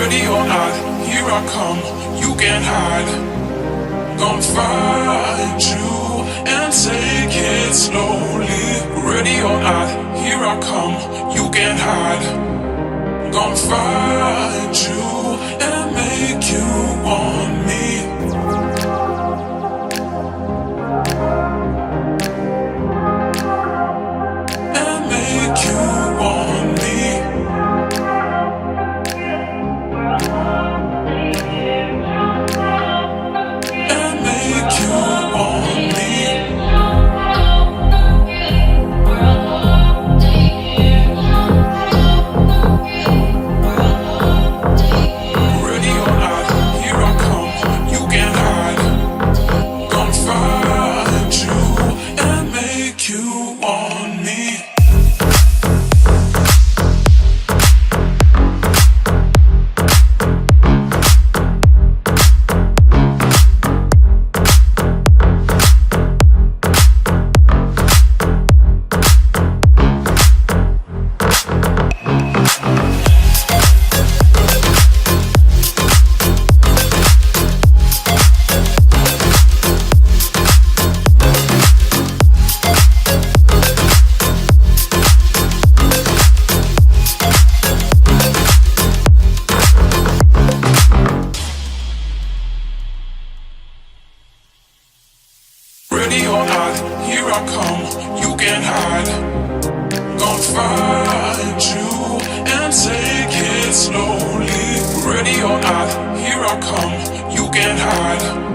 Ready or not, here I come, you can't hide. Gonna find you and take it slowly. Ready or not, here I come, you can't hide. Gonna find you and make you want me. And make you want me. And make you want me. Ready or not, here I come, you can't hide. Gonna find you and make you want me. Ready or not, here I come, you can't hide. Gonna find you and take it slowly. Ready or not, here I come, you can't hide.